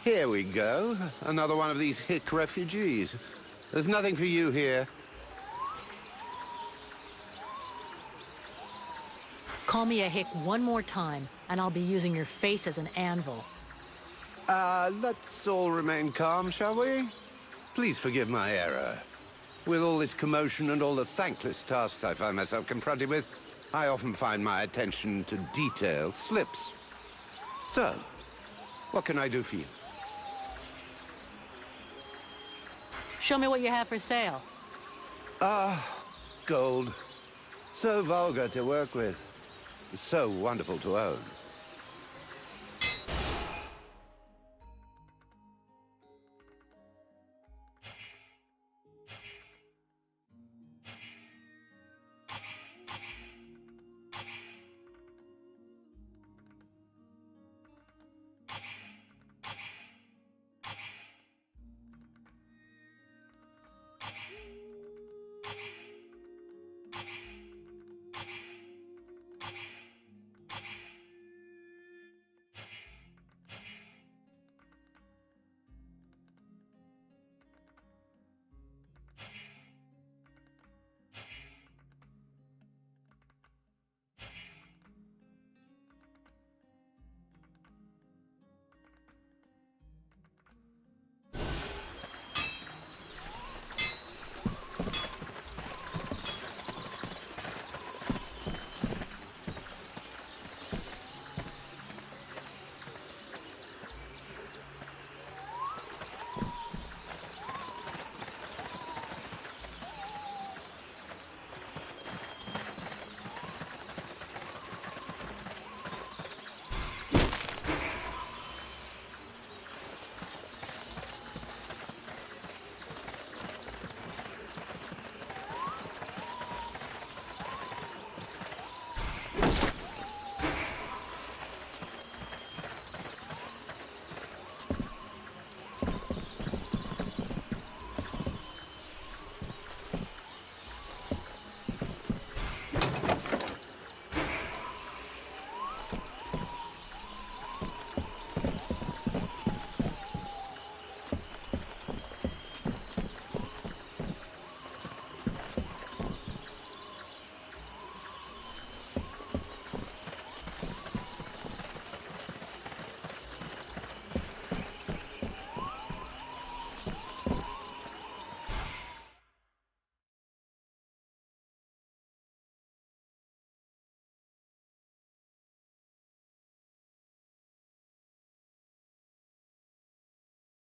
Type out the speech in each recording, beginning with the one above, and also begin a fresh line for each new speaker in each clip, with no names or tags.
Here we go. Another one of these hick refugees. There's nothing for you here.
Call me a hick one more time, and I'll be using your face as an anvil.
Let's all remain calm, shall we? Please forgive my error. With all this commotion and all the thankless tasks I find myself confronted with, I often find my attention to detail slips. So, what can I do for you?
Show me what you have for sale.
Gold. So vulgar to work with. So wonderful to own.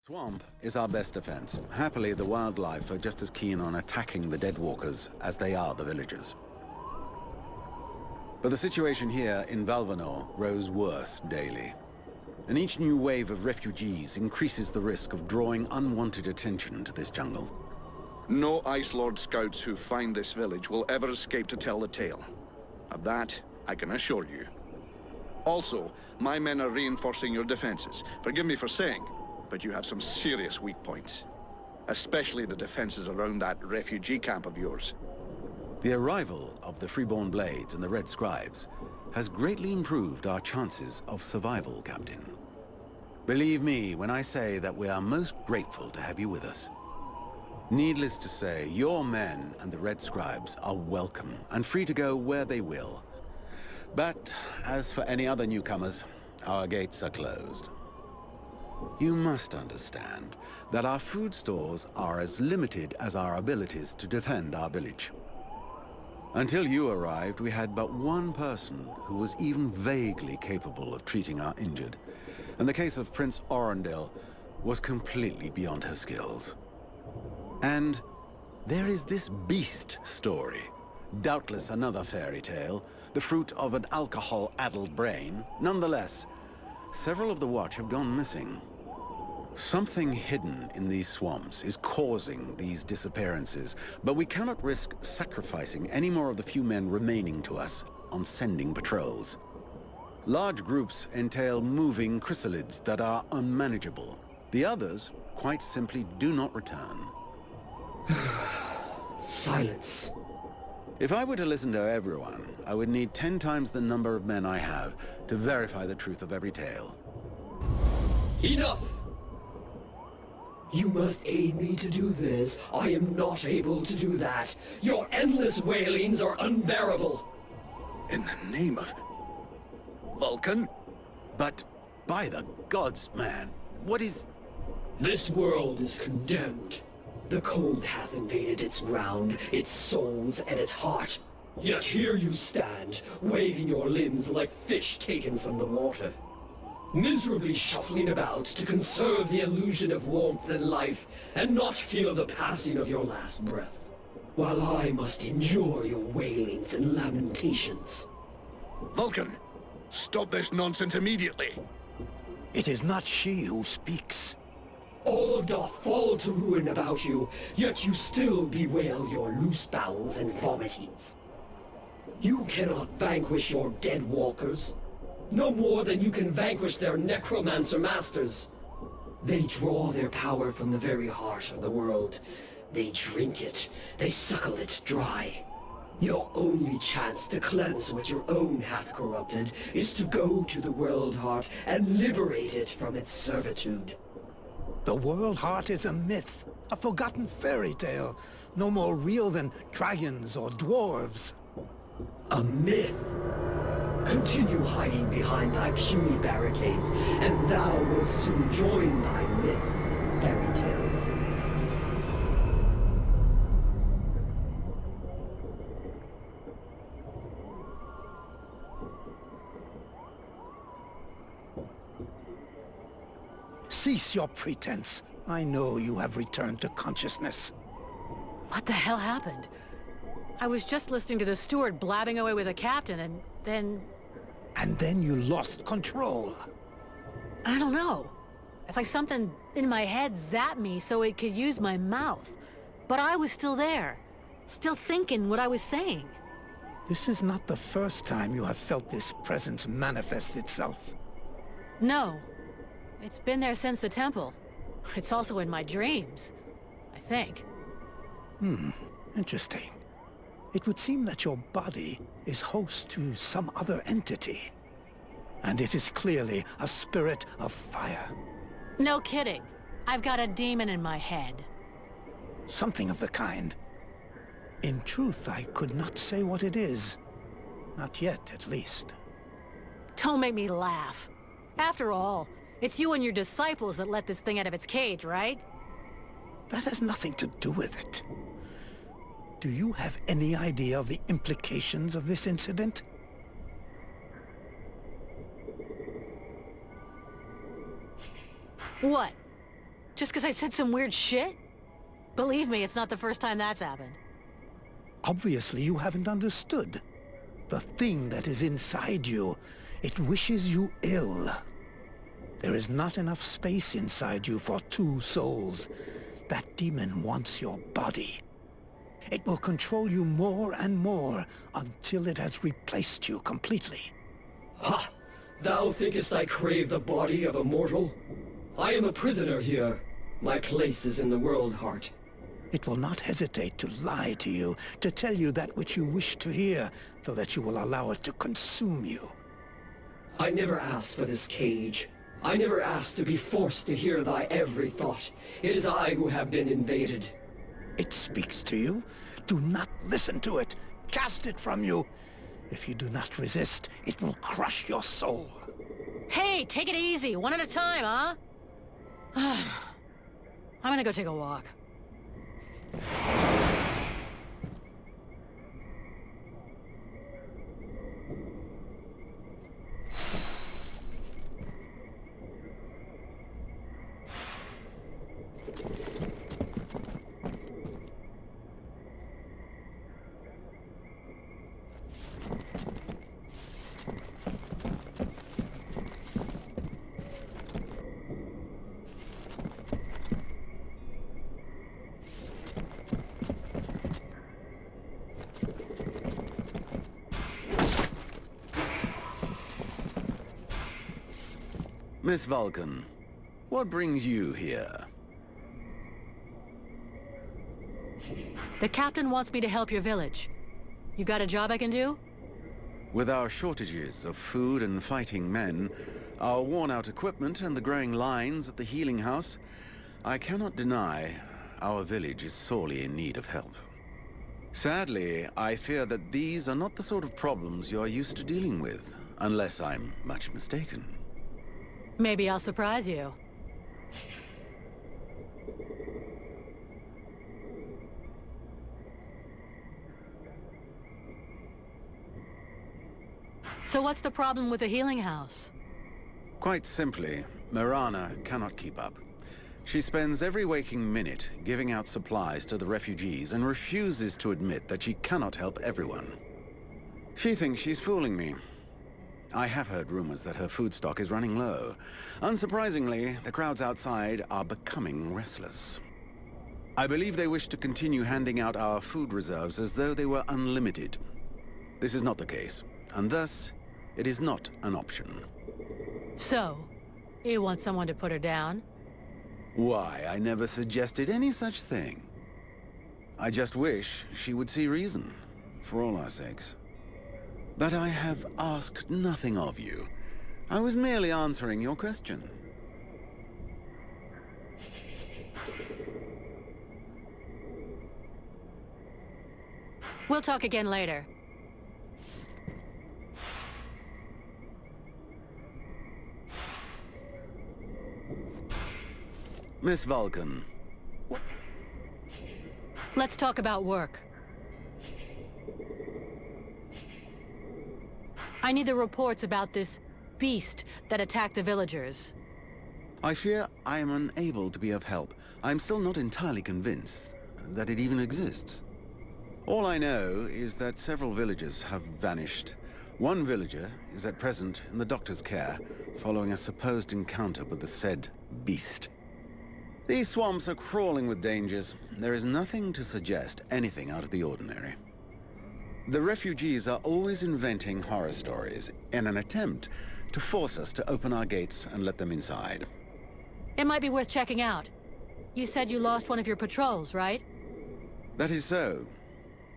Swamp is our best defense. Happily, the wildlife are just as keen on attacking the deadwalkers as they are the villagers. But the situation here in Valvanor grows worse daily. And each new wave of refugees increases the risk of drawing unwanted attention to this jungle.
No Ice Lord scouts who find this village will ever escape to tell the tale. Of that, I can assure you. Also, my men are reinforcing your defenses. Forgive me for saying, but you have some serious weak points. Especially the defenses around that refugee camp of yours.
The arrival of the Freeborn Blades and the Red Scribes has greatly improved our chances of survival, Captain. Believe me when I say that we are most grateful to have you with us. Needless to say, your men and the Red Scribes are welcome and free to go where they will. But as for any other newcomers, our gates are closed. You must understand that our food stores are as limited as our abilities to defend our village. Until you arrived, we had but one person who was even vaguely capable of treating our injured, and the case of Prince Orendil was completely beyond her skills. And there is this beast story, doubtless another fairy tale, the fruit of an alcohol-addled brain. Nonetheless, several of the Watch have gone missing. Something hidden in these swamps is causing these disappearances, but we cannot risk sacrificing any more of the few men remaining to us on sending patrols. Large groups entail moving chrysalids that are unmanageable. The others quite simply do not return.
Silence.
If I were to listen to everyone, I would need 10 times the number of men I have to verify the truth of every tale.
Enough! You must aid me to do this. I am not able to do that. Your endless wailings are unbearable.
In the name of... Vulcan?
But, by the gods, man, what is...
This world is condemned. The cold hath invaded its ground, its souls, and its heart. Yet here you stand, waving your limbs like fish taken from the water. Miserably shuffling about to conserve the illusion of warmth and life, and not feel the passing of your last breath. While I must endure your wailings and lamentations.
Vulcan, stop this nonsense immediately.
It is not she who speaks.
All doth fall to ruin about you, yet you still bewail your loose bowels and vomitings. You cannot vanquish your dead walkers, no more than you can vanquish their necromancer masters. They draw their power from the very heart of the world. They drink it, they suckle it dry. Your only chance to cleanse what your own hath corrupted is to go to the world heart and liberate it from its servitude.
The World Heart is a myth, a forgotten fairy tale, no more real than dragons or dwarves.
A myth? Continue hiding behind thy puny barricades, and thou wilt soon join thy myths and fairy tales.
Cease your pretense. I know you have returned to consciousness.
What the hell happened? I was just listening to the steward blabbing away with the captain, and then...
And then you lost control.
I don't know. It's like something in my head zapped me so it could use my mouth. But I was still there, still thinking what I was saying.
This is not the first time you have felt this presence manifest itself.
No. It's been there since the temple. It's also in my dreams, I think.
Interesting. It would seem that your body is host to some other entity. And it is clearly a spirit of fire.
No kidding. I've got a demon in my head.
Something of the kind. In truth, I could not say what it is. Not yet, at least.
Don't make me laugh. After all, it's you and your disciples that let this thing out of its cage, right?
That has nothing to do with it. Do you have any idea of the implications of this incident?
What? Just because I said some weird shit? Believe me, it's not the first time that's happened.
Obviously, you haven't understood. The thing that is inside you, it wishes you ill. There is not enough space inside you for two souls. That demon wants your body. It will control you more and more until it has replaced you completely.
Ha! Thou thinkest I crave the body of a mortal? I am a prisoner here. My place is in the world heart.
It will not hesitate to lie to you, to tell you that which you wish to hear, so that you will allow it to consume you.
I never asked for this cage. I never asked to be forced to hear thy every thought. It is I who have been invaded.
It speaks to you. Do not listen to it. Cast it from you. If you do not resist, it will crush your soul.
Hey, take it easy. One at a time, huh? I'm gonna go take a walk.
Miss Vulcan, what brings you here?
The captain wants me to help your village. You got a job I can do?
With our shortages of food and fighting men, our worn-out equipment and the growing lines at the healing house, I cannot deny our village is sorely in need of help. Sadly, I fear that these are not the sort of problems you are used to dealing with, unless I'm much mistaken.
Maybe I'll surprise you. So what's the problem with the healing house?
Quite simply, Mirana cannot keep up. She spends every waking minute giving out supplies to the refugees and refuses to admit that she cannot help everyone. She thinks she's fooling me. I have heard rumors that her food stock is running low. Unsurprisingly, the crowds outside are becoming restless. I believe they wish to continue handing out our food reserves as though they were unlimited. This is not the case, and thus, it is not an option.
So, you want someone to put her down?
Why, I never suggested any such thing. I just wish she would see reason, for all our sakes. But I have asked nothing of you. I was merely answering your question.
We'll talk again later.
Miss Vulcan.
Let's talk about work. I need the reports about this beast that attacked the villagers.
I fear I am unable to be of help. I'm still not entirely convinced that it even exists. All I know is that several villagers have vanished. One villager is at present in the doctor's care, following a supposed encounter with the said beast. These swamps are crawling with dangers. There is nothing to suggest anything out of the ordinary. The refugees are always inventing horror stories in an attempt to force us to open our gates and let them inside.
It might be worth checking out. You said you lost one of your patrols, right?
That is so.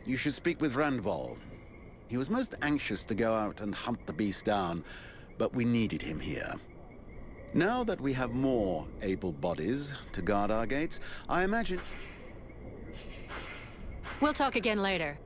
You should speak with Randval. He was most anxious to go out and hunt the beast down, but we needed him here. Now that we have more able bodies to guard our gates, I imagine...
We'll talk again later.